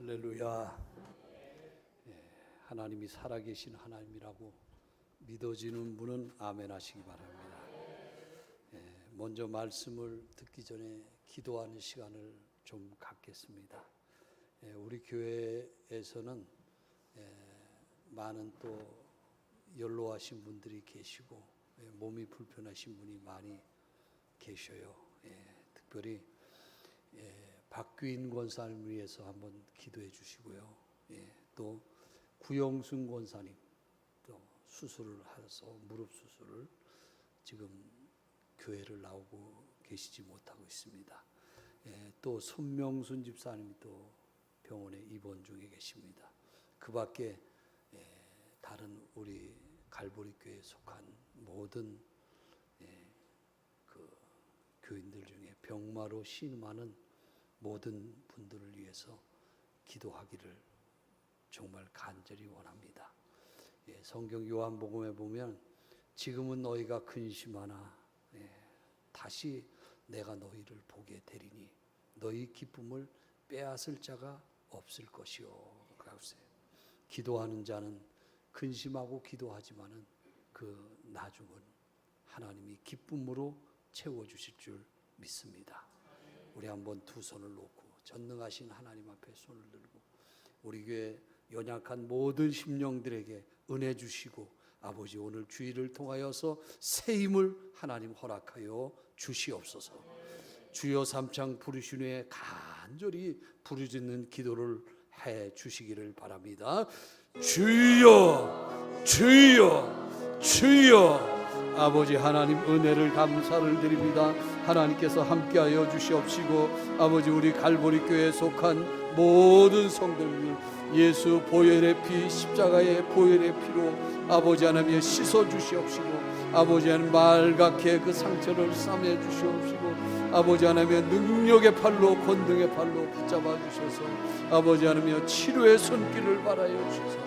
할렐루야. 하나님이 살아계신 하나님이라고 믿어지는 분은 아멘 하시기 바랍니다. 먼저 말씀을 듣기 전에 기도하는 시간을 좀 갖겠습니다. 우리 교회에서는 많은 또 연로하신 분들이 계시고 몸이 불편하신 분이 많이 계셔요. 특별히 박규인 권사님을 위해서 한번 기도해 주시고요. 또 구영순 권사님 또 수술을 해서 무릎 수술을 지금 교회를 나오고 계시지 못하고 있습니다. 또 손명순 집사님이 또 병원에 입원 중에 계십니다. 그 밖에 다른 우리 갈보리 교회에 속한 모든 그 교인들 중에 병마로 신음하는 모든 분들을 위해서 기도하기를 정말 간절히 원합니다. 성경 요한복음에 보면 지금은 너희가 근심하나 다시 내가 너희를 보게 되리니 너희 기쁨을 빼앗을 자가 없을 것이요. 기도하는 자는 근심하고 기도하지만은 그 나중은 하나님이 기쁨으로 채워주실 줄 믿습니다. 우리 한번 두 손을 놓고 전능하신 하나님 앞에 손을 들고 우리 교회 연약한 모든 심령들에게 은혜 주시고 아버지 오늘 주일을 통하여서 새 힘을 하나님 허락하여 주시옵소서. 주여 삼창 부르신 후에 간절히 부르짖는 기도를 해 주시기를 바랍니다. 주여 주여 주여. 아버지 하나님 은혜를 감사를 드립니다. 하나님께서 함께하여 주시옵시고 아버지 우리 갈보리 교회에 속한 모든 성도들 예수 보혈의 피 십자가의 보혈의 피로 아버지 하나님 씻어 주시옵시고 아버지 하나님 말갛게 그 상처를 싸매 주시옵시고 아버지 하나님 능력의 팔로 권능의 팔로 붙잡아 주셔서 아버지 하나님 치료의 손길을 바라여 주셔서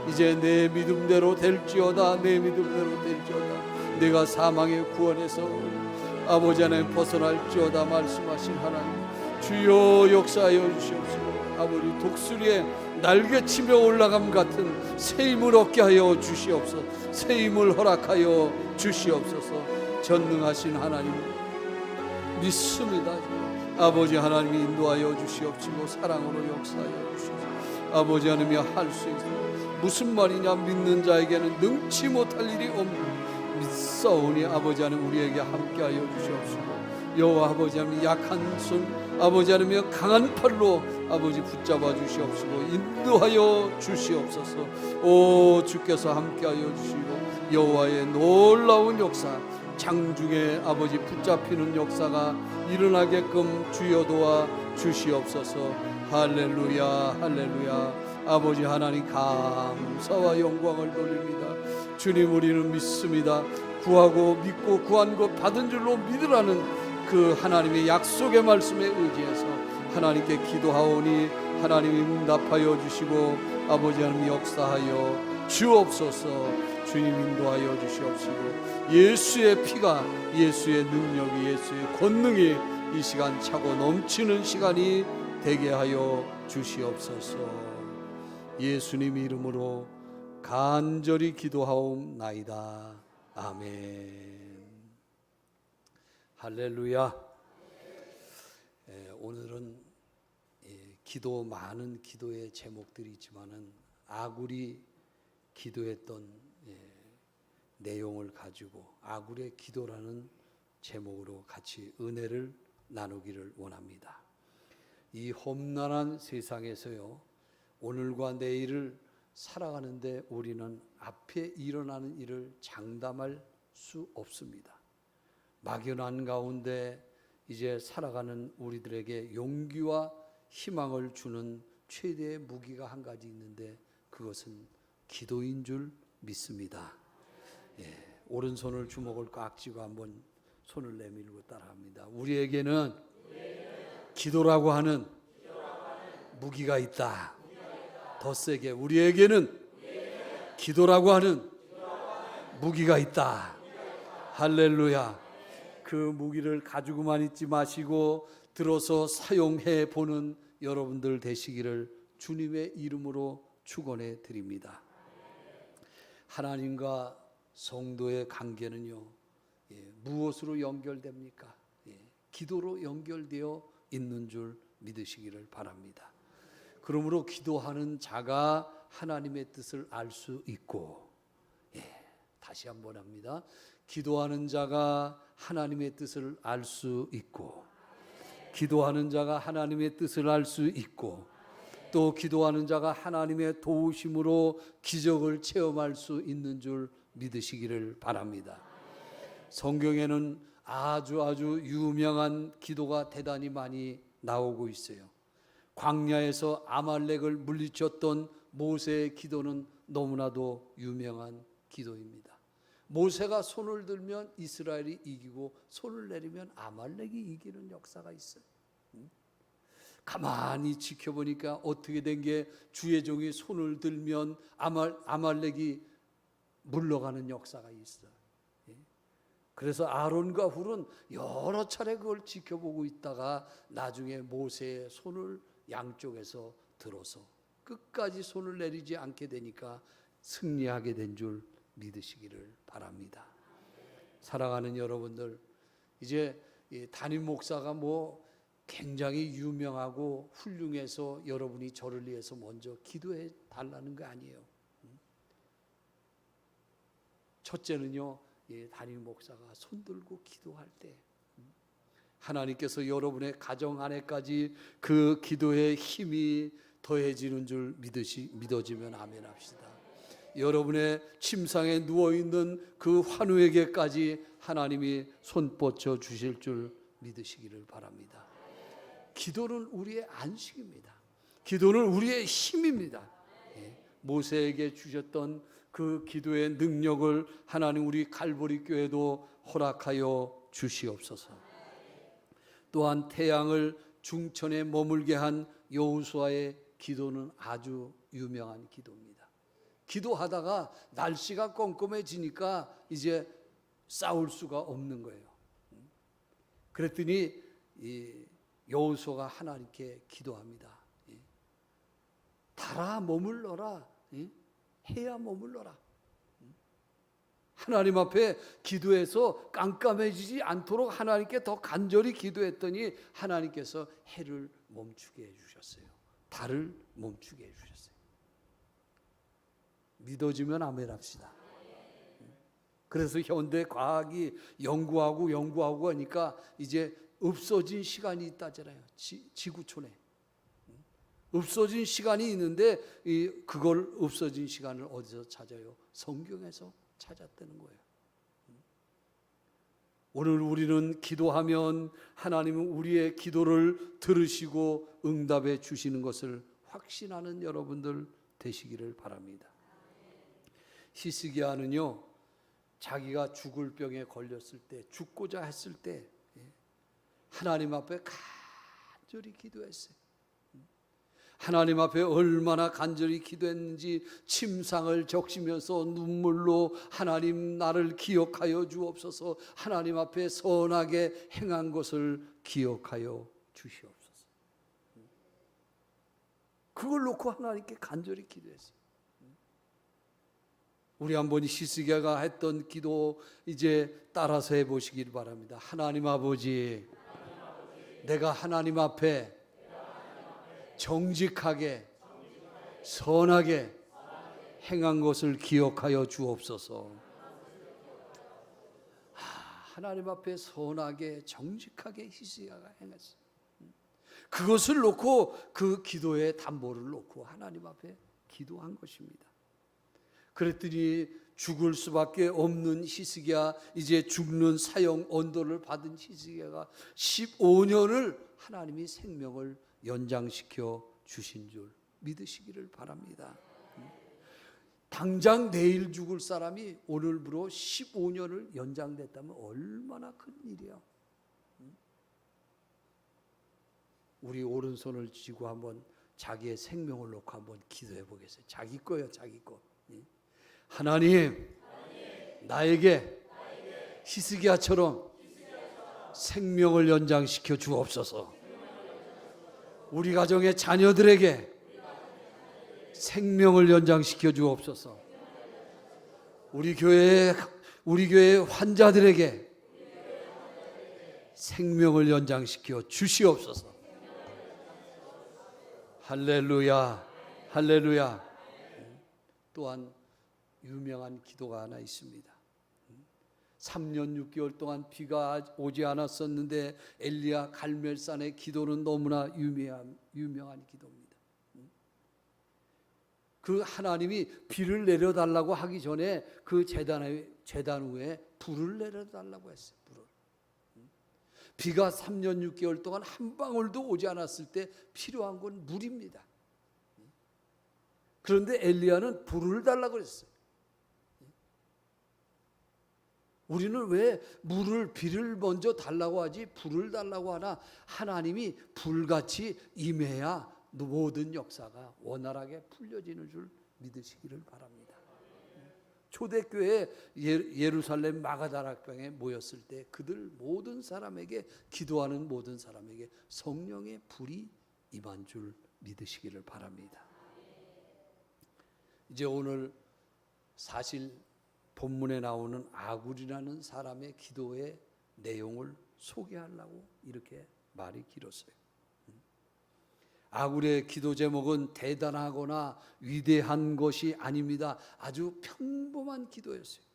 이제 내 믿음대로 될지어다 내 믿음대로 될지어다 내가 사망의 구원에서 아버지 하나님 벗어날지어다 말씀하신 하나님 주여 역사하여 주시옵시고 아버지 독수리에 날개치며 올라감 같은 새 힘을 얻게 하여 주시옵소서. 새 힘을 허락하여 주시옵소서. 전능하신 하나님 믿습니다. 아버지 하나님이 인도하여 주시옵시고 사랑으로 역사하여 주시옵소서. 아버지 하나님이 할 수 있어 무슨 말이냐 믿는 자에게는 능치 못할 일이 없는 믿사오니 아버지 하나님 우리에게 함께하여 주시옵시고 여호와 아버지 하나님 약한 손 아버지 하나님 강한 팔로 아버지 붙잡아 주시옵시고 인도하여 주시옵소서. 오 주께서 함께하여 주시고 여호와의 놀라운 역사 장중에 아버지 붙잡히는 역사가 일어나게끔 주여 도와 주시옵소서. 할렐루야 할렐루야. 아버지 하나님 감사와 영광을 돌립니다. 주님 우리는 믿습니다. 구하고 믿고 구한 것 받은 줄로 믿으라는 그 하나님의 약속의 말씀에 의지해서 하나님께 기도하오니 하나님이 응답하여 주시고 아버지 하나님 역사하여 주옵소서. 주님 인도하여 주시옵시고 예수의 피가 예수의 능력이 예수의 권능이 이 시간 차고 넘치는 시간이 되게 하여 주시옵소서. 예수님 이름으로 간절히 기도하옵나이다. 아멘. 할렐루야. 오늘은 기도 많은 기도의 제목들이 있지만은 아굴이 기도했던 내용을 가지고 아굴의 기도라는 제목으로 같이 은혜를 나누기를 원합니다. 이 험난한 세상에서요 오늘과 내일을 살아가는데 우리는 앞에 일어나는 일을 장담할 수 없습니다. 막연한 가운데 이제 살아가는 우리들에게 용기와 희망을 주는 최대의 무기가 한 가지 있는데 그것은 기도인 줄 믿습니다. 오른손을 주먹을 꽉 쥐고 한번 손을 내밀고 따라합니다. 우리에게는 기도라고 하는 무기가 있다. 더 세게 우리에게는 기도라고 하는 무기가 있다. 할렐루야. 그 무기를 가지고만 있지 마시고 들어서 사용해 보는 여러분들 되시기를 주님의 이름으로 축원해 드립니다. 하나님과 성도의 관계는요, 무엇으로 연결됩니까? 기도로 연결되어 있는 줄 믿으시기를 바랍니다. 그러므로 기도하는 자가 하나님의 뜻을 알 수 있고, 다시 한번 합니다. 기도하는 자가 하나님의 뜻을 알 수 있고, 기도하는 자가 하나님의 뜻을 알 수 있고, 또 기도하는 자가 하나님의 도우심으로 기적을 체험할 수 있는 줄 믿으시기를 바랍니다. 성경에는 아주 유명한 기도가 대단히 많이 나오고 있어요. 광야에서 아말렉을 물리쳤던 모세의 기도는 너무나도 유명한 기도입니다. 모세가 손을 들면 이스라엘이 이기고 손을 내리면 아말렉이 이기는 역사가 있어요. 가만히 지켜보니까 어떻게 된 게 주의 종이 손을 들면 아말렉이 물러가는 역사가 있어요. 그래서 아론과 훌은 여러 차례 그걸 지켜보고 있다가 나중에 모세의 손을 양쪽에서 들어서 끝까지 손을 내리지 않게 되니까 승리하게 된 줄 믿으시기를 바랍니다. 사랑하는 여러분들, 이제 담임 목사가 굉장히 유명하고 훌륭해서 여러분이 저를 위해서 먼저 기도해 달라는 거 아니에요. 첫째는요, 담임 목사가 손들고 기도할 때 하나님께서 여러분의 가정 안에까지 그 기도의 힘이 더해지는 줄 믿어지면 아멘 합시다. 여러분의 침상에 누워있는 그 환우에게까지 하나님이 손 뻗쳐 주실 줄 믿으시기를 바랍니다. 기도는 우리의 안식입니다. 기도는 우리의 힘입니다. 모세에게 주셨던 그 기도의 능력을 하나님 우리 갈보리 교회도 허락하여 주시옵소서. 또한 태양을 중천에 머물게 한 여호수아의 기도는 아주 유명한 기도입니다. 기도하다가 날씨가 껌껌해지니까 이제 싸울 수가 없는 거예요. 그랬더니 여호수아가 하나님께 기도합니다. 달아 머물러라, 해야 머물러라. 하나님 앞에 기도해서 깜깜해지지 않도록 하나님께 더 간절히 기도했더니 하나님께서 해를 멈추게 해주셨어요. 달을 멈추게 해주셨어요. 믿어지면 아멘 합시다. 그래서 현대 과학이 연구하고 하니까 이제 없어진 시간이 있다잖아요. 지구촌에 없어진 시간이 있는데 그걸 없어진 시간을 어디서 찾아요? 성경에서 찾았다는 거예요. 오늘 우리는 기도하면 하나님은 우리의 기도를 들으시고 응답해 주시는 것을 확신하는 여러분들 되시기를 바랍니다. 히스기야는요, 자기가 죽을 병에 걸렸을 때, 죽고자 했을 때 하나님 앞에 간절히 기도했어요. 하나님 앞에 얼마나 간절히 기도했는지 침상을 적시면서 눈물로 하나님 나를 기억하여 주옵소서, 하나님 앞에 선하게 행한 것을 기억하여 주시옵소서. 그걸 놓고 하나님께 간절히 기도했어요. 우리 한번 히스기야가 했던 기도 이제 따라서 해보시길 바랍니다. 하나님 아버지, 내가 하나님 앞에 정직하게 선하게 행한 것을 기억하여 주옵소서. 하나님 앞에 선하게 정직하게 히스기야가 행했어요. 그것을 놓고 그 기도의 담보를 놓고 하나님 앞에 기도한 것입니다. 그랬더니 죽을 수밖에 없는 히스기야, 이제 죽는 사형 언도를 받은 히스기야가 15년을 하나님이 생명을 연장시켜 주신 줄 믿으시기를 바랍니다. 당장 내일 죽을 사람이 오늘부로 15년을 연장됐다면 얼마나 큰 일이야. 우리 오른손을 쥐고 한번 자기의 생명을 놓고 한번 기도해 보겠어요. 자기 거요, 자기 거. 하나님, 나에게 히스기야처럼 생명을 연장시켜 주옵소서. 우리 가정의 자녀들에게 생명을 연장시켜 주옵소서. 우리 교회 환자들에게 생명을 연장시켜 주시옵소서. 할렐루야, 할렐루야. 또한 유명한 기도가 하나 있습니다. 3년 6개월 동안 비가 오지 않았었는데 엘리야 갈멜산의 기도는 너무나 유명한 기도입니다. 그 하나님이 비를 내려달라고 하기 전에 그 제단 위에 불을 내려달라고 했어요. 불을. 비가 3년 6개월 동안 한 방울도 오지 않았을 때 필요한 건 물입니다. 그런데 엘리야는 불을 달라고 했어요. 우리는 왜 비를 먼저 달라고 하지 불을 달라고 하나? 하나님이 불같이 임해야 모든 역사가 원활하게 풀려지는 줄 믿으시기를 바랍니다. 초대교회 예루살렘 마가다락방에 모였을 때 그들 모든 사람에게, 기도하는 모든 사람에게 성령의 불이 임한 줄 믿으시기를 바랍니다. 이제 오늘 사실 본문에 나오는 아굴이라는 사람의 기도의 내용을 소개하려고 이렇게 말이 길었어요. 아굴의 기도 제목은 대단하거나 위대한 것이 아닙니다. 아주 평범한 기도였어요.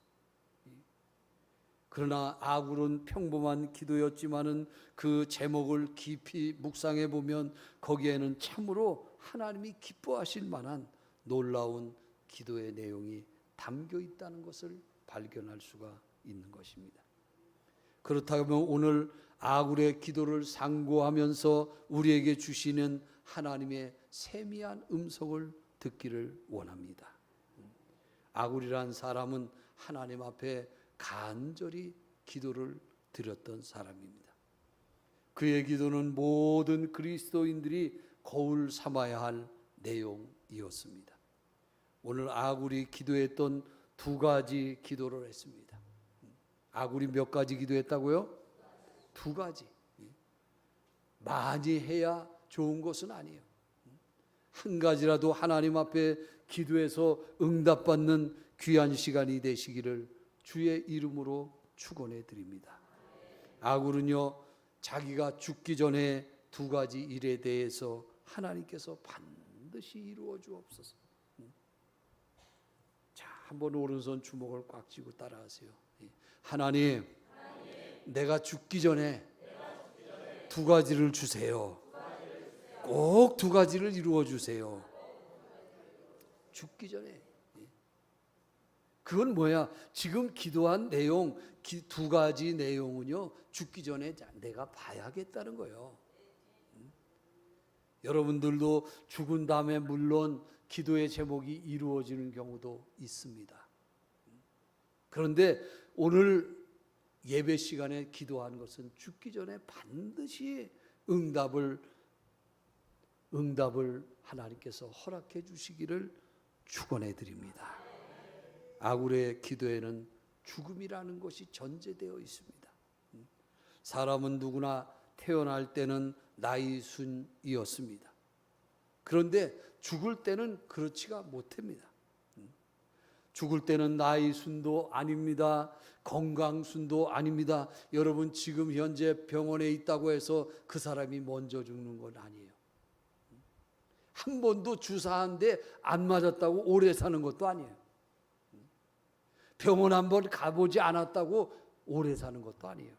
그러나 아굴은 평범한 기도였지만은 그 제목을 깊이 묵상해 보면 거기에는 참으로 하나님이 기뻐하실 만한 놀라운 기도의 내용이 담겨 있다는 것을 발견할 수가 있는 것입니다. 그렇다면 오늘 아굴의 기도를 상고하면서 우리에게 주시는 하나님의 세미한 음성을 듣기를 원합니다. 아굴이란 사람은 하나님 앞에 간절히 기도를 드렸던 사람입니다. 그의 기도는 모든 그리스도인들이 거울 삼아야 할 내용이었습니다. 오늘 아굴이 기도했던 두 가지 기도를 했습니다. 아굴이 몇 가지 기도했다고요? 두 가지. 많이 해야 좋은 것은 아니에요. 한 가지라도 하나님 앞에 기도해서 응답받는 귀한 시간이 되시기를 주의 이름으로 축원해 드립니다. 아굴은요, 자기가 죽기 전에 두 가지 일에 대해서 하나님께서 반드시 이루어 주옵소서. 자, 한번 오른손 주먹을 꽉 쥐고 따라하세요. 하나님, 내가 죽기 전에 두 가지를 주세요. 꼭 두 가지를 이루어 주세요. 죽기 전에. 그건 뭐야? 지금 기도한 내용, 두 가지 내용은요, 죽기 전에 내가 봐야겠다는 거예요. 여러분들도 죽은 다음에 물론 기도의 제목이 이루어지는 경우도 있습니다. 그런데 오늘 예배 시간에 기도하는 것은 죽기 전에 반드시 응답을 하나님께서 허락해 주시기를 축원해 드립니다. 아굴의 기도에는 죽음이라는 것이 전제되어 있습니다. 사람은 누구나 태어날 때는 나이순이었습니다. 그런데 죽을 때는 그렇지가 못합니다. 죽을 때는 나이순도 아닙니다. 건강순도 아닙니다. 여러분, 지금 현재 병원에 있다고 해서 그 사람이 먼저 죽는 건 아니에요. 한 번도 주사한데 안 맞았다고 오래 사는 것도 아니에요. 병원 한 번 가보지 않았다고 오래 사는 것도 아니에요.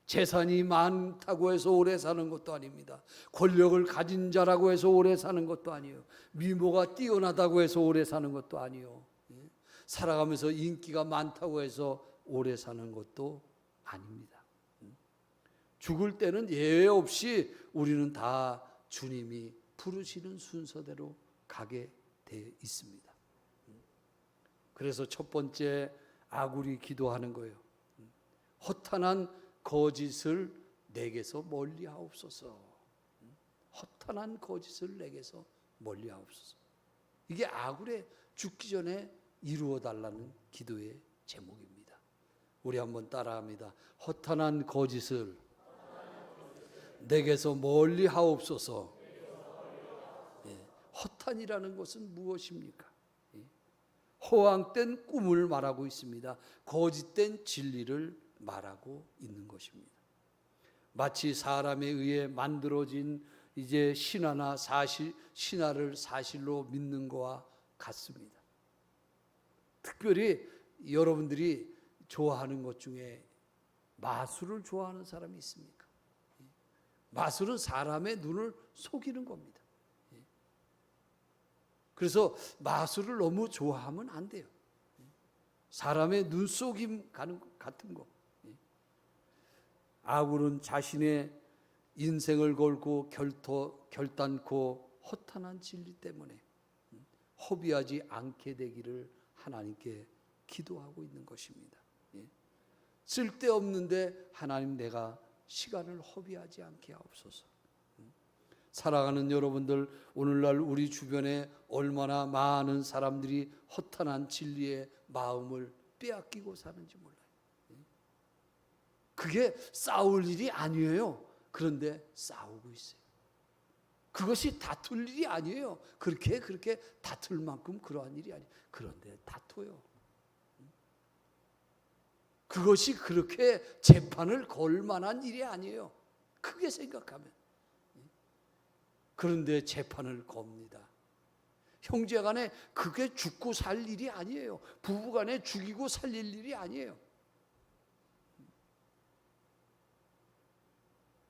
재산이 많다고 해서 오래 사는 것도 아닙니다. 권력을 가진 자라고 해서 오래 사는 것도 아니에요. 미모가 뛰어나다고 해서 오래 사는 것도 아니에요. 살아가면서 인기가 많다고 해서 오래 사는 것도 아닙니다. 죽을 때는 예외 없이 우리는 다 주님이 부르시는 순서대로 가게 되어 있습니다. 그래서 첫 번째 아굴이 기도하는 거예요. 허탄한 거짓을 내게서 멀리하옵소서. 허탄한 거짓을 내게서 멀리하옵소서. 이게 아굴의 죽기 전에 이루어달라는 기도의 제목입니다. 우리 한번 따라합니다. 허탄한 거짓을 내게서 멀리하옵소서. 허탄이라는 것은 무엇입니까? 허황된 꿈을 말하고 있습니다. 거짓된 진리를 말하고 있는 것입니다. 마치 사람에 의해 만들어진 이제 신화나 신화를 사실로 믿는 것과 같습니다. 특별히 여러분들이 좋아하는 것 중에 마술을 좋아하는 사람이 있습니까? 마술은 사람의 눈을 속이는 겁니다. 그래서 마술을 너무 좋아하면 안 돼요. 사람의 눈속임 같은 거. 아굴은 자신의 인생을 걸고 결단코 허탄한 진리 때문에 허비하지 않게 되기를 하나님께 기도하고 있는 것입니다. 쓸데없는데 하나님, 내가 시간을 허비하지 않게 하옵소서. 살아가는 여러분들, 오늘날 우리 주변에 얼마나 많은 사람들이 허탄한 진리의 마음을 빼앗기고 사는지 몰라요. 그게 싸울 일이 아니에요. 그런데 싸우고 있어요. 그것이 다툴 일이 아니에요. 그렇게 다툴 만큼 그러한 일이 아니에요. 그런데 다퉈요. 그것이 그렇게 재판을 걸 만한 일이 아니에요. 크게 생각하면. 그런데 재판을 겁니다. 형제간에 그게 죽고 살 일이 아니에요. 부부간에 죽이고 살릴 일이 아니에요.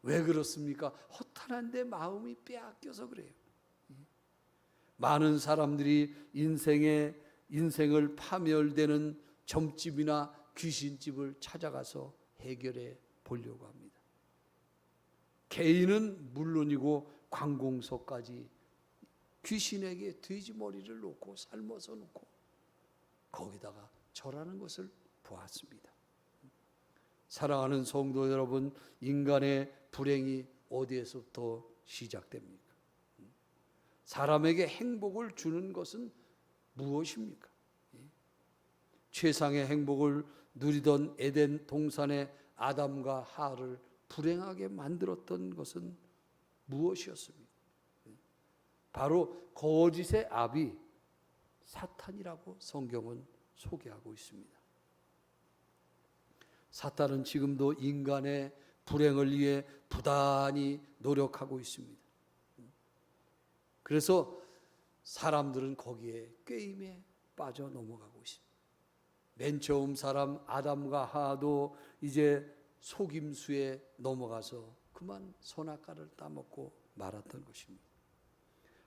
왜 그렇습니까? 허탄한데 마음이 빼앗겨서 그래요. 많은 사람들이 인생을 파멸되는 점집이나 귀신집을 찾아가서 해결해 보려고 합니다. 개인은 물론이고 관공서까지 귀신에게 돼지머리를 놓고 삶아서 놓고 거기다가 절하는 것을 보았습니다. 사랑하는 성도 여러분, 인간의 불행이 어디에서부터 시작됩니까? 사람에게 행복을 주는 것은 무엇입니까? 최상의 행복을 누리던 에덴 동산의 아담과 하와를 불행하게 만들었던 것은 무엇이었습니까? 바로 거짓의 아비 사탄이라고 성경은 소개하고 있습니다. 사탄은 지금도 인간의 불행을 위해 부단히 노력하고 있습니다. 그래서 사람들은 거기에 꾀임에 빠져 넘어가고 있습니다. 맨 처음 사람 아담과 하와도 이제 속임수에 넘어가서 그만 선악과를 따먹고 말았던 것입니다.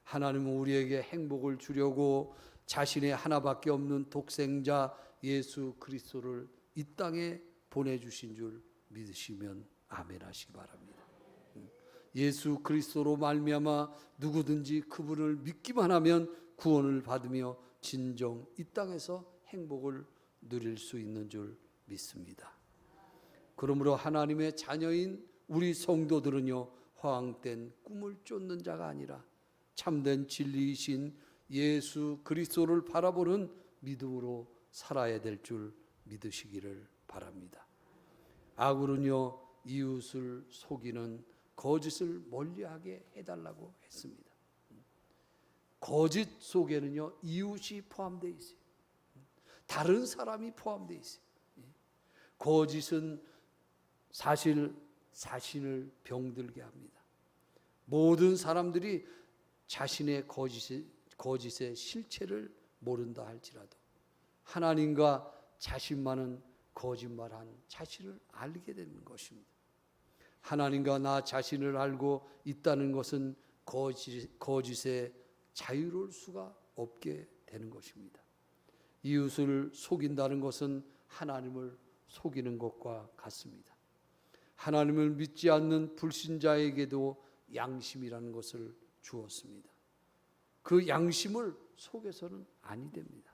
하나님은 우리에게 행복을 주려고 자신의 하나밖에 없는 독생자 예수 그리스도를 이 땅에 보내주신 줄 믿으시면 아멘 하시기 바랍니다. 예수 그리스도로 말미암아 누구든지 그분을 믿기만 하면 구원을 받으며 진정 이 땅에서 행복을 누릴 수 있는 줄 믿습니다. 그러므로 하나님의 자녀인 우리 성도들은요, 허황된 꿈을 쫓는 자가 아니라 참된 진리이신 예수 그리스도를 바라보는 믿음으로 살아야 될 줄 믿으시기를 바랍니다. 아굴은요, 이웃을 속이는 거짓을 멀리하게 해달라고 했습니다. 거짓 속에는요, 이웃이 포함되어 있어요. 다른 사람이 포함되어 있어요. 거짓은 사실 자신을 병들게 합니다. 모든 사람들이 자신의 거짓의 실체를 모른다 할지라도 하나님과 자신만은 거짓말한 자신을 알게 되는 것입니다. 하나님과 나 자신을 알고 있다는 것은 거짓에 자유로울 수가 없게 되는 것입니다. 이웃을 속인다는 것은 하나님을 속이는 것과 같습니다. 하나님을 믿지 않는 불신자에게도 양심이라는 것을 주었습니다. 그 양심을 속여서는 아니 됩니다.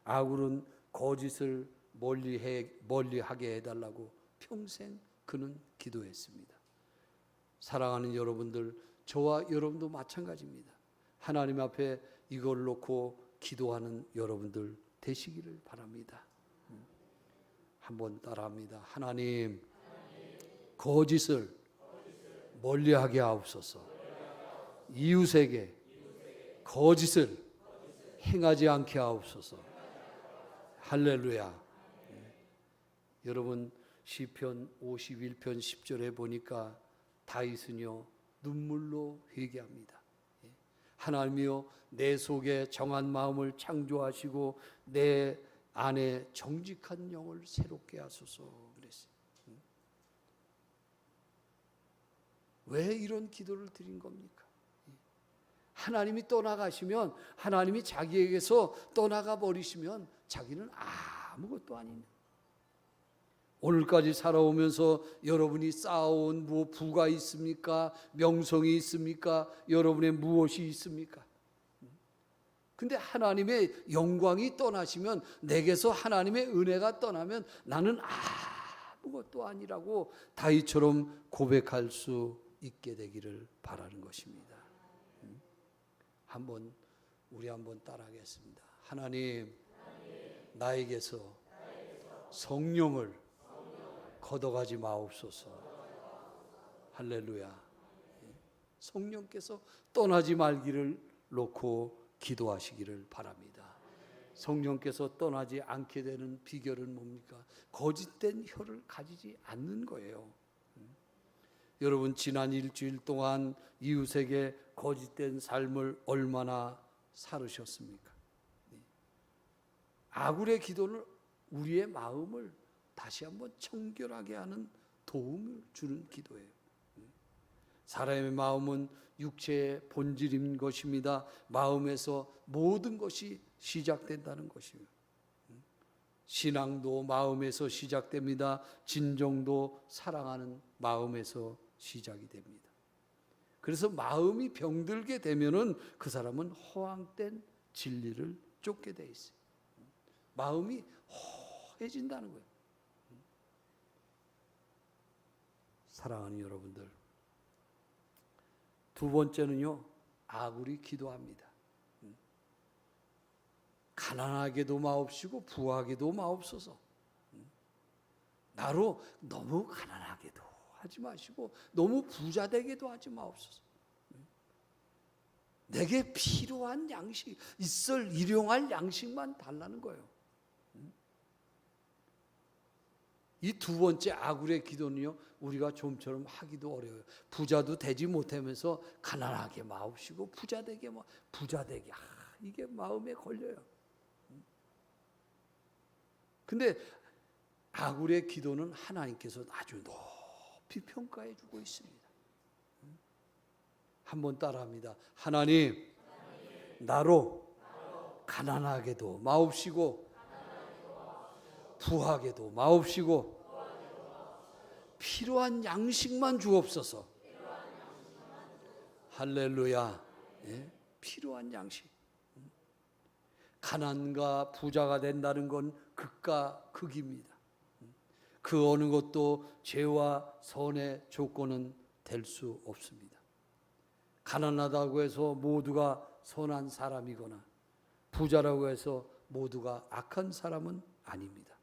아굴은 거짓을 멀리하게 해달라고 평생 그는 기도했습니다. 사랑하는 여러분들, 저와 여러분도 마찬가지입니다. 하나님 앞에 이걸 놓고 기도하는 여러분들 되시기를 바랍니다. 한번 따라합니다. 하나님, 거짓을 멀리하게 하옵소서. 이웃에게 거짓을 행하지 않게 하옵소서. 할렐루야. 여러분 시편 51편 10절에 보니까 다윗은요 눈물로 회개합니다. 하나님이여 내 속에 정한 마음을 창조하시고 내 안에 정직한 영을 새롭게 하소서 그랬어요. 왜 이런 기도를 드린 겁니까? 하나님이 떠나가시면, 하나님이 자기에게서 떠나가 버리시면 자기는 아무것도 아닌, 오늘까지 살아오면서 여러분이 쌓아온 부가 있습니까? 명성이 있습니까? 여러분의 무엇이 있습니까? 근데 하나님의 영광이 떠나시면, 내게서 하나님의 은혜가 떠나면 나는 아무것도 아니라고 다윗처럼 고백할 수 있게 되기를 바라는 것입니다. 우리 한번 따라하겠습니다. 하나님, 나에게서 성령을 걷어가지 마옵소서. 할렐루야. 성령께서 떠나지 말기를 놓고 기도하시기를 바랍니다. 성령께서 떠나지 않게 되는 비결은 뭡니까? 거짓된 혀를 가지지 않는 거예요. 여러분 지난 일주일 동안 이웃에게 거짓된 삶을 얼마나 살으셨습니까? 아굴의 기도는 우리의 마음을 다시 한번 청결하게 하는 도움을 주는 기도예요. 사람의 마음은 육체의 본질인 것입니다. 마음에서 모든 것이 시작된다는 것입니다. 신앙도 마음에서 시작됩니다. 진정도 사랑하는 마음에서 시작이 됩니다. 그래서 마음이 병들게 되면은 그 사람은 허황된 진리를 쫓게 돼 있어요. 마음이 허해진다는 거예요. 사랑하는 여러분들, 두 번째는요, 아굴이 기도합니다. 가난하게도 마옵시고 부하게도 마옵소서. 나로 너무 가난하게도 하지 마시고 너무 부자 되게도 하지 마옵소서. 내게 필요한 양식, 있을 일용할 양식만 달라는 거예요. 이 두 번째 아굴의 기도는요, 우리가 좀처럼 하기도 어려워요. 부자도 되지 못하면서 가난하게 마옵시고 부자 되게 이게 마음에 걸려요. 근데 아굴의 기도는 하나님께서 아주 높이 평가해 주고 있습니다. 한번 따라합니다. 하나님, 나로 가난하게도 마옵시고 부하게도 마옵시고 필요한 양식만 주옵소서. 할렐루야. 필요한 양식. 가난과 부자가 된다는 건 극과 극입니다. 그 어느 것도 죄와 선의 조건은 될 수 없습니다. 가난하다고 해서 모두가 선한 사람이거나 부자라고 해서 모두가 악한 사람은 아닙니다.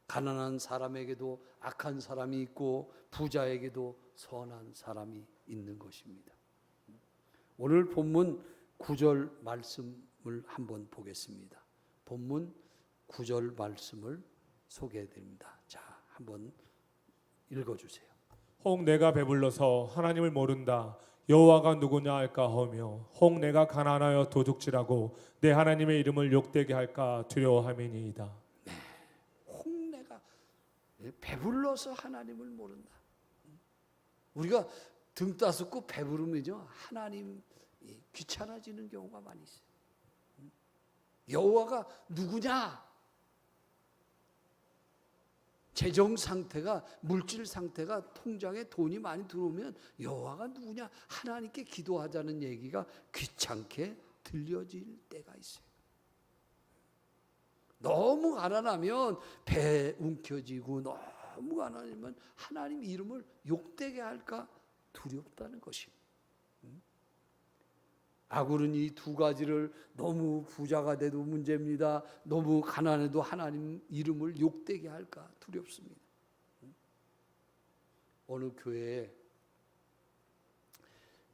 가난한 사람에게도 악한 사람이 있고 부자에게도 선한 사람이 있는 것입니다. 오늘 본문 9절 말씀을 한번 보겠습니다. 본문 9절 말씀을 소개해드립니다. 자, 한번 읽어주세요. 혹 내가 배불러서 하나님을 모른다. 여호와가 누구냐 할까 하며 혹 내가 가난하여 도둑질하고 내 하나님의 이름을 욕되게 할까 두려워함이니이다. 혹 내가 배불러서 하나님을 모른다. 우리가 등 따숩고 배부르면요, 하나님 귀찮아지는 경우가 많이 있어요. 여호와가 누구냐? 재정 상태가, 물질 상태가, 통장에 돈이 많이 들어오면 여호와가 누구냐? 하나님께 기도하자는 얘기가 귀찮게 들려질 때가 있어요. 너무 가난하면 배 움켜쥐고, 너무 가난하면 하나님 이름을 욕되게 할까 두렵다는 것입니다. 아굴은 이 두 가지를, 너무 부자가 돼도 문제입니다. 너무 가난해도 하나님 이름을 욕되게 할까 두렵습니다. 어느 교회에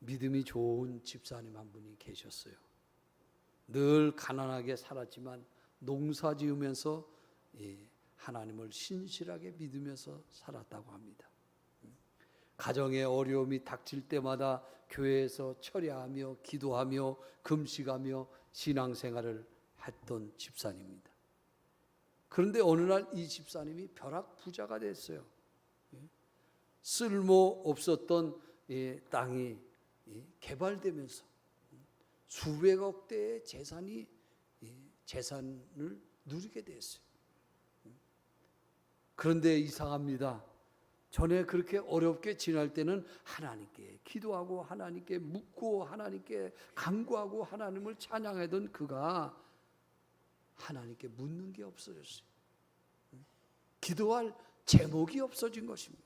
믿음이 좋은 집사님 한 분이 계셨어요. 늘 가난하게 살았지만 농사 지으면서 하나님을 신실하게 믿으면서 살았다고 합니다. 가정에 어려움이 닥칠 때마다 교회에서 철야하며 기도하며 금식하며 신앙생활을 했던 집사님입니다. 그런데 어느 날 이 집사님이 벼락부자가 됐어요. 쓸모 없었던 땅이 개발되면서 수백억 대의 재산을 누리게 됐어요. 그런데 이상합니다. 전에 그렇게 어렵게 지낼 때는 하나님께 기도하고 하나님께 묻고 하나님께 간구하고 하나님을 찬양하던 그가 하나님께 묻는 게 없어졌어요. 기도할 제목이 없어진 것입니다.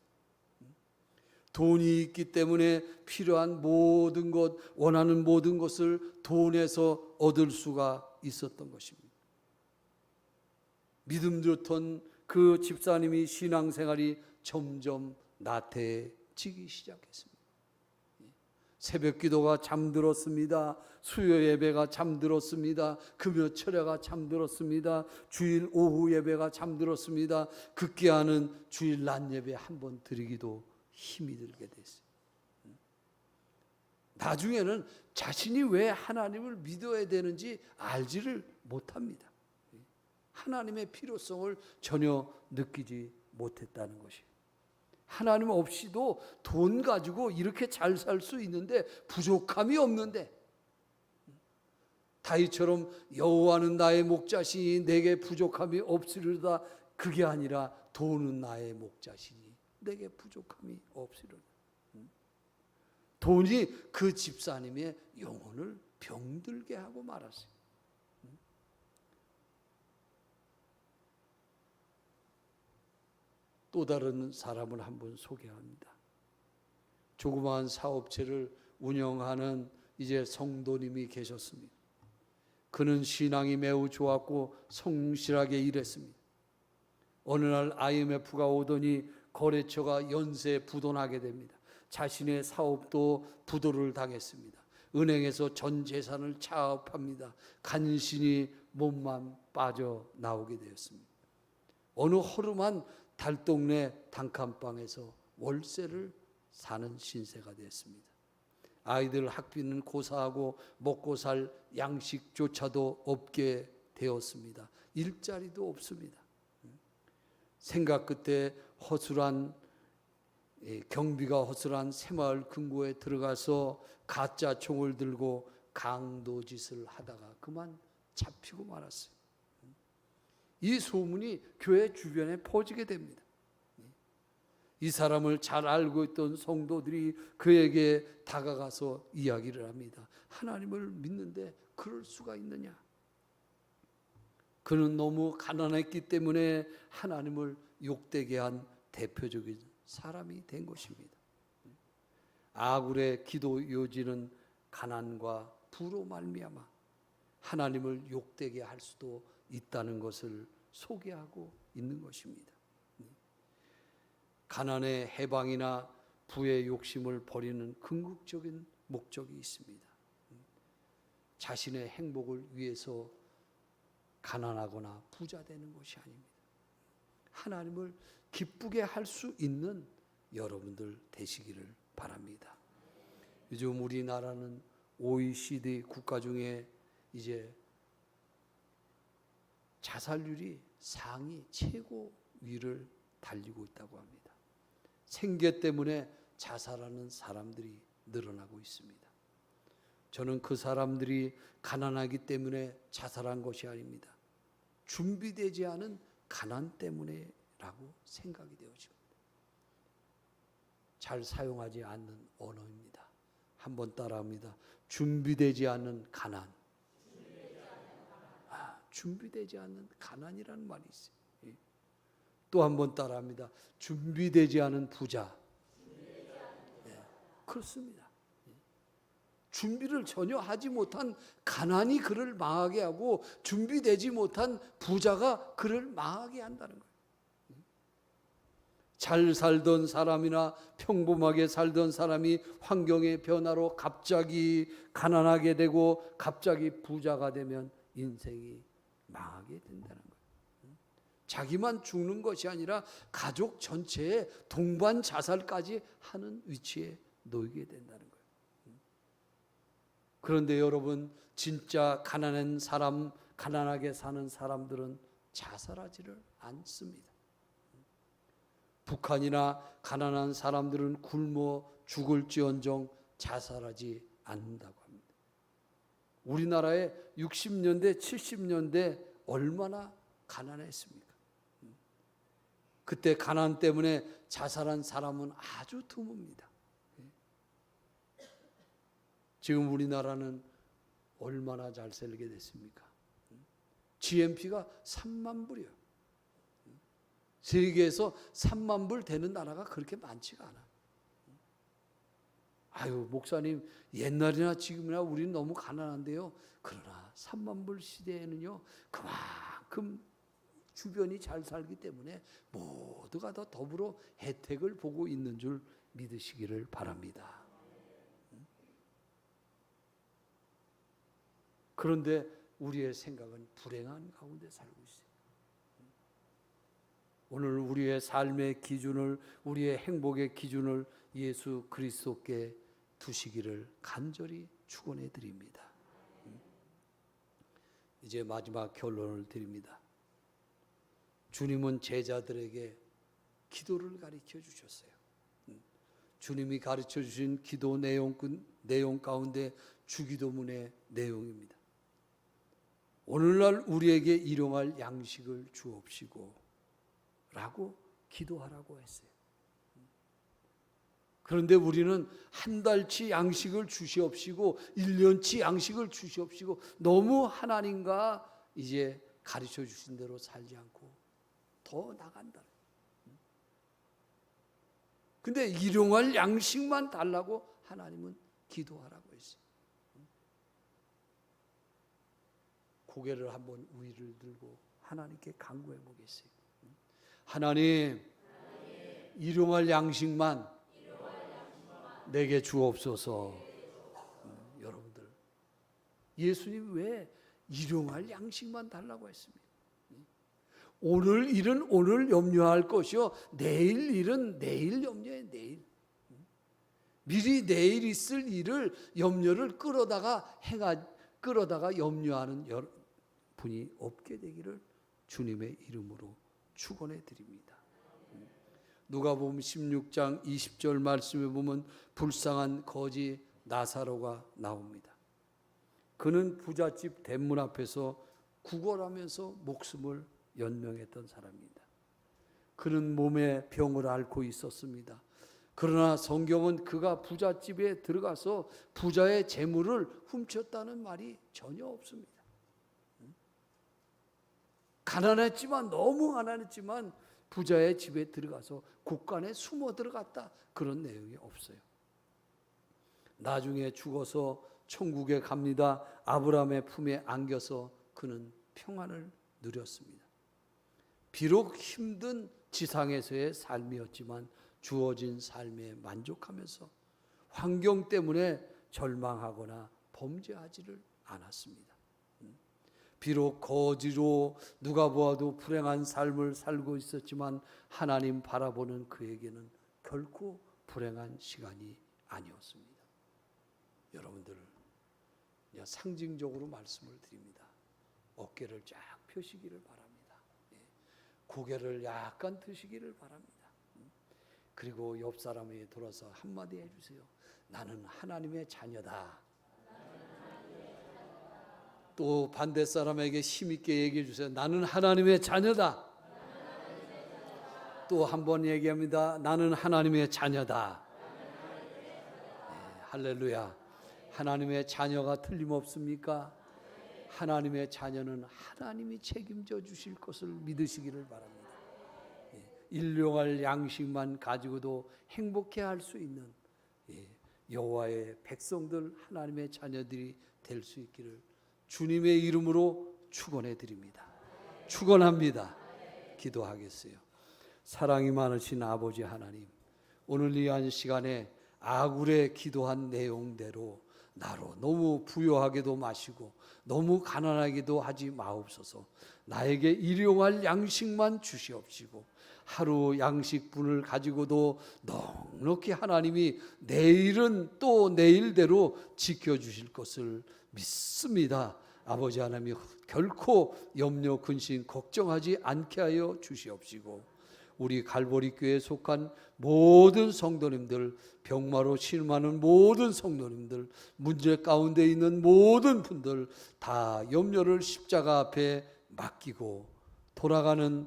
돈이 있기 때문에 필요한 모든 것, 원하는 모든 것을 돈에서 얻을 수가 있었던 것입니다. 믿음 좋던 그 집사님이 신앙생활이 점점 나태해지기 시작했습니다. 새벽 기도가 잠들었습니다. 수요 예배가 잠들었습니다. 금요 철야가 잠들었습니다. 주일 오후 예배가 잠들었습니다. 급기야는 주일 낮 예배 한 번 드리기도 힘이 들게 됐어요. 나중에는 자신이 왜 하나님을 믿어야 되는지 알지를 못합니다. 하나님의 필요성을 전혀 느끼지 못했다는 것이에요. 하나님 없이도 돈 가지고 이렇게 잘 살 수 있는데 부족함이 없는데, 다윗처럼 여호와는 나의 목자시니 내게 부족함이 없으리로다, 그게 아니라 돈은 나의 목자시니 내게 부족함이 없으리로다. 돈이 그 집사님의 영혼을 병들게 하고 말았어요. 또 다른 사람을 한번 소개합니다. 조그마한 사업체를 운영하는 이제 성도님이 계셨습니다. 그는 신앙이 매우 좋았고 성실하게 일했습니다. 어느 날 IMF가 오더니 거래처가 연쇄 부도나게 됩니다. 자신의 사업도 부도를 당했습니다. 은행에서 전 재산을 차압합니다. 간신히 몸만 빠져나오게 되었습니다. 어느 허름한 달동네 단칸방에서 월세를 사는 신세가 됐습니다. 아이들 학비는 고사하고 먹고 살 양식조차도 없게 되었습니다. 일자리도 없습니다. 생각 끝에 경비가 허술한 새마을 금고에 들어가서 가짜 총을 들고 강도짓을 하다가 그만 잡히고 말았어요. 이 소문이 교회 주변에 퍼지게 됩니다. 이 사람을 잘 알고 있던 성도들이 그에게 다가가서 이야기를 합니다. 하나님을 믿는데 그럴 수가 있느냐? 그는 너무 가난했기 때문에 하나님을 욕되게 한 대표적인 사람이 된 것입니다. 아굴의 기도 요지는 가난과 부로 말미암아 하나님을 욕되게 할 수도 있다는 것을 소개하고 있는 것입니다. 가난의 해방이나 부의 욕심을 버리는 궁극적인 목적이 있습니다. 자신의 행복을 위해서 가난하거나 부자 되는 것이 아닙니다. 하나님을 기쁘게 할 수 있는 여러분들 되시기를 바랍니다. 요즘 우리나라는 OECD 국가 중에 이제 자살률이 상위 최고위를 달리고 있다고 합니다. 생계 때문에 자살하는 사람들이 늘어나고 있습니다. 저는 그 사람들이 가난하기 때문에 자살한 것이 아닙니다. 준비되지 않은 가난 때문에라고 생각이 되어집니다. 잘 사용하지 않는 언어입니다. 한번 따라합니다. 준비되지 않는 가난. 준비되지 않는 가난이라는 말이 있어요. 또 한번 따라합니다. 준비되지 않은 부자. 그렇습니다. 준비를 전혀 하지 못한 가난이 그를 망하게 하고 준비되지 못한 부자가 그를 망하게 한다는 거예요. 잘 살던 사람이나 평범하게 살던 사람이 환경의 변화로 갑자기 가난하게 되고 갑자기 부자가 되면 인생이 망하게 된다는 거예요. 자기만 죽는 것이 아니라 가족 전체에 동반 자살까지 하는 위치에 놓이게 된다는 거예요. 그런데 여러분, 진짜 가난한 사람, 가난하게 사는 사람들은 자살하지를 않습니다. 북한이나 가난한 사람들은 굶어 죽을지언정 자살하지 않는다고 합니다. 우리나라의 60년대, 70년대 얼마나 가난했습니까? 그때 가난 때문에 자살한 사람은 아주 드뭅니다. 지금 우리나라는 얼마나 잘 살게 됐습니까? GNP가 3만 불이요. 세계에서 3만 불 되는 나라가 그렇게 많지가 않아. 아유, 목사님, 옛날이나 지금이나 우리는 너무 가난한데요. 그러나 3만 불 시대에는요, 그만큼 주변이 잘 살기 때문에 모두가 더 더불어 혜택을 보고 있는 줄 믿으시기를 바랍니다. 그런데 우리의 생각은 불행한 가운데 살고 있어요. 오늘 우리의 삶의 기준을, 우리의 행복의 기준을 예수 그리스도께 두시기를 간절히 축원해 드립니다. 이제 마지막 결론을 드립니다. 주님은 제자들에게 기도를 가르쳐 주셨어요. 주님이 가르쳐 주신 기도 내용 가운데 주기도문의 내용입니다. 오늘날 우리에게 일용할 양식을 주옵시고 라고 기도하라고 했어요. 그런데 우리는 한 달치 양식을 주시옵시고 1년치 양식을 주시옵시고 너무 하나님과 이제 가르쳐 주신 대로 살지 않고 더 나간다. 근데 일용할 양식만 달라고 하나님은 기도하라고 했어요. 고개를 한번 위를 들고 하나님께 간구해 보겠어요. 하나님, 일용할 양식만 내게 주옵소서. 여러분들, 예수님 왜 일용할 양식만 달라고 했습니까? 오늘 일은 오늘 염려할 것이요, 내일 일은 내일 염려해. 내일. 미리 내일 있을 일을 염려를 끌어다가 염려하는 분이 없게 되기를 주님의 이름으로 축원해 드립니다. 누가복음 16장 20절 말씀에 보면 불쌍한 거지 나사로가 나옵니다. 그는 부잣집 대문 앞에서 구걸하면서 목숨을 연명했던 사람입니다. 그는 몸에 병을 앓고 있었습니다. 그러나 성경은 그가 부잣집에 들어가서 부자의 재물을 훔쳤다는 말이 전혀 없습니다. 가난했지만, 너무 가난했지만 부자의 집에 들어가서 곳간에 숨어 들어갔다, 그런 내용이 없어요. 나중에 죽어서 천국에 갑니다. 아브라함의 품에 안겨서 그는 평안을 누렸습니다. 비록 힘든 지상에서의 삶이었지만 주어진 삶에 만족하면서 환경 때문에 절망하거나 범죄하지를 않았습니다. 비록 거지로 누가 보아도 불행한 삶을 살고 있었지만 하나님 바라보는 그에게는 결코 불행한 시간이 아니었습니다. 여러분들, 상징적으로 말씀을 드립니다. 어깨를 쫙 펴시기를 바랍니다. 고개를 약간 드시기를 바랍니다. 그리고 옆 사람에게 돌아서 한마디 해주세요. 나는 하나님의 자녀다. 또 반대 사람에게 힘있게 얘기해 주세요. 나는 하나님의 자녀다. 또 한 번 얘기합니다. 나는 하나님의 자녀다. 할렐루야. 하나님의 자녀가 틀림없습니까? 하나님의 자녀는 하나님이 책임져 주실 것을 믿으시기를 바랍니다. 일용할 양식만 가지고도 행복해 할 수 있는 여호와의 백성들, 하나님의 자녀들이 될 수 있기를 주님의 이름으로 축원해 드립니다. 축원합니다. 기도하겠어요. 사랑이 많으신 아버지 하나님, 오늘 이 한 시간에 아굴에 기도한 내용대로 나로 너무 부요하게도 마시고 너무 가난하게도 하지 마옵소서. 나에게 일용할 양식만 주시옵시고 하루 양식분을 가지고도 넉넉히 하나님이 내일은 또 내일대로 지켜주실 것을 믿습니다. 아버지 하나님, 결코 염려 근심 걱정하지 않게 하여 주시옵시고 우리 갈보리 교회에 속한 모든 성도님들, 병마로 신음하는 모든 성도님들, 문제 가운데 있는 모든 분들 다 염려를 십자가 앞에 맡기고 돌아가는